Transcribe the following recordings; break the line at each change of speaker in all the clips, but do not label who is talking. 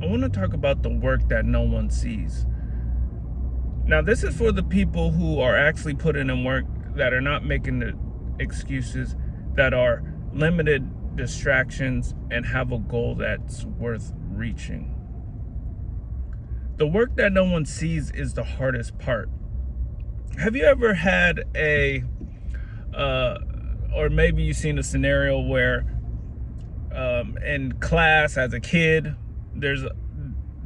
I want to talk about the work that no one sees. Now, this is for the people who are actually putting in work, that are not making the excuses, that are limited distractions, and have a goal that's worth reaching. The work that no one sees is the hardest part. Have you ever had or maybe you've seen a scenario where in class as a kid, there's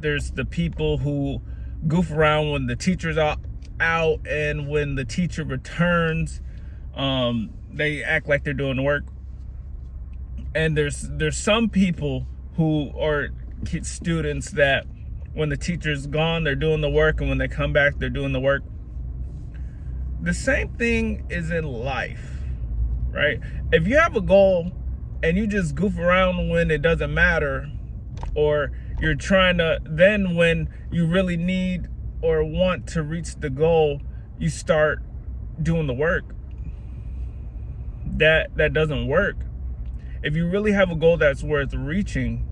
the people who goof around when the teacher's out, and when the teacher returns, they act like they're doing the work. And there's some people who are students that when the teacher's gone, they're doing the work, and when they come back, they're doing the work. The same thing is in life, right? If you have a goal and you just goof around when it doesn't matter, or you're trying to, then when you really need or want to reach the goal, you start doing the work. That doesn't work. If you really have a goal that's worth reaching,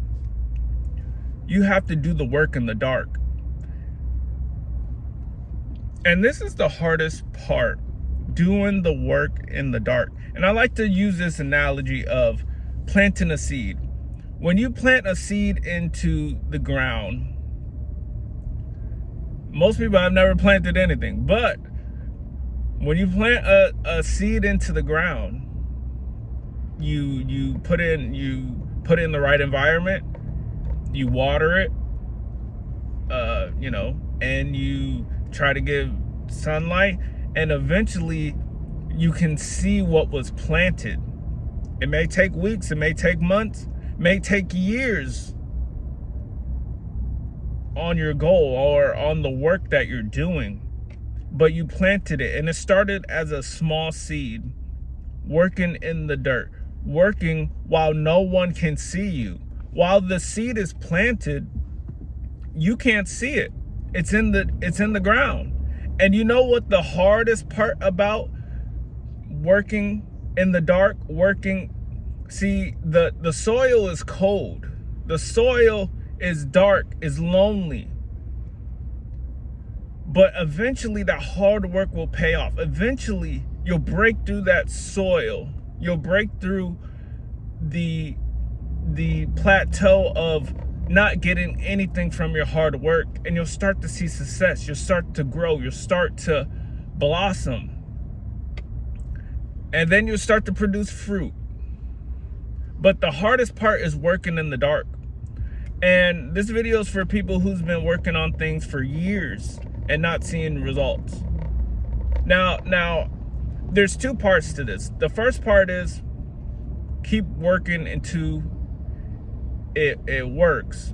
you have to do the work in the dark. And this is the hardest part, doing the work in the dark. And I like to use this analogy of planting a seed. When you plant a seed into the ground, most people have never planted anything, but when you plant a seed into the ground, you put in the right environment, you water it, and you try to give sunlight, and eventually you can see what was planted. It may take weeks, it may take months, it may take years on your goal or on the work that you're doing, but you planted it, and it started as a small seed, working in the dirt, working while no one can see you. While the seed is planted, you can't see it. It's in the ground. And you know what the hardest part about working in the dark, see, the soil is cold. The soil is dark, is lonely. But eventually that hard work will pay off. Eventually you'll break through that soil. You'll break through the plateau of not getting anything from your hard work, and you'll start to see success. You'll start to grow. You'll start to blossom. And then you'll start to produce fruit. But the hardest part is working in the dark. And this video is for people who's been working on things for years and not seeing results. Now, there's two parts to this. The first part is keep working until it works.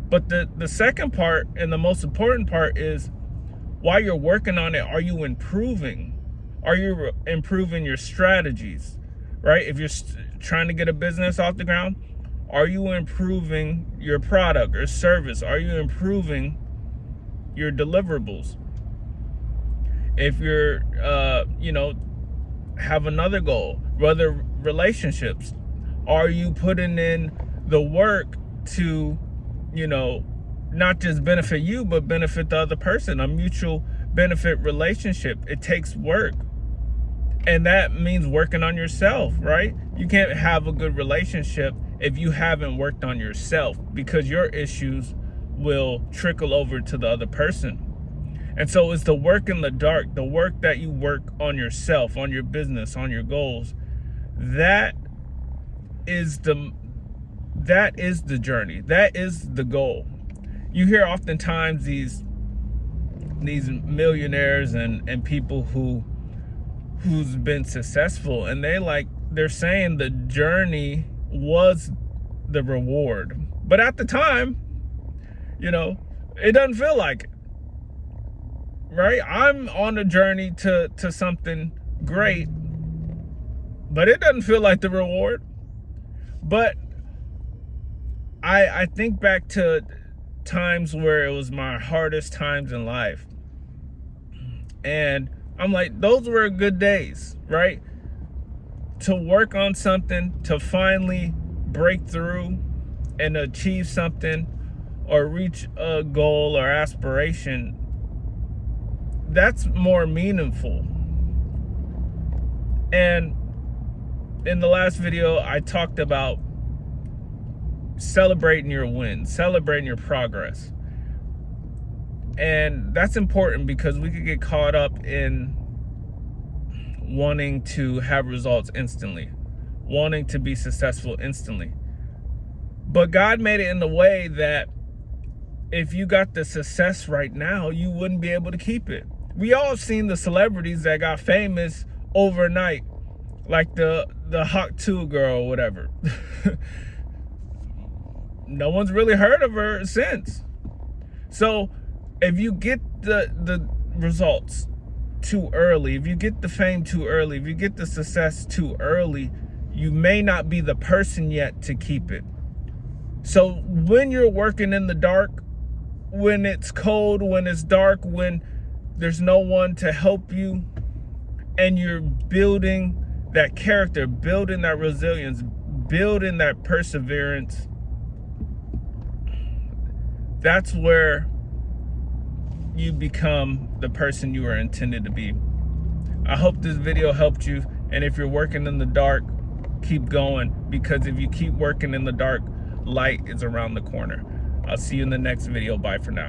But the second part, and the most important part, is while you're working on it, are you improving? Are you improving your strategies, right? If you're trying to get a business off the ground, are you improving your product or service? Are you improving your deliverables? If you're, have another goal, whether relationships, are you putting in the work to, not just benefit you, but benefit the other person? A mutual benefit relationship, it takes work. And that means working on yourself, right? You can't have a good relationship if you haven't worked on yourself, because your issues will trickle over to the other person. And so it's the work in the dark, the work that you work on yourself, on your business, on your goals. That is the journey. That is the goal. You hear oftentimes these millionaires and people who's been successful, and they're saying the journey was the reward. But at the time, it doesn't feel like it. Right? I'm on a journey to something great, but it doesn't feel like the reward. But I think back to times where it was my hardest times in life, and I'm like, those were good days, right? To work on something, to finally break through and achieve something, or reach a goal or aspiration, that's more meaningful. And in the last video, I talked about celebrating your wins, celebrating your progress. And that's important because we could get caught up in wanting to have results instantly, wanting to be successful instantly. But God made it in the way that if you got the success right now, you wouldn't be able to keep it. We all have seen the celebrities that got famous overnight, like the Hawk 2 girl or whatever. No one's really heard of her since. So if you get the results too early, if you get the fame too early, if you get the success too early, you may not be the person yet to keep it. So when you're working in the dark, when it's cold, when it's dark, when there's no one to help you, and you're building that character, building that resilience, building that perseverance, that's where you become the person you are intended to be. I hope this video helped you. And if you're working in the dark, keep going, because if you keep working in the dark, light is around the corner. I'll see you in the next video. Bye for now.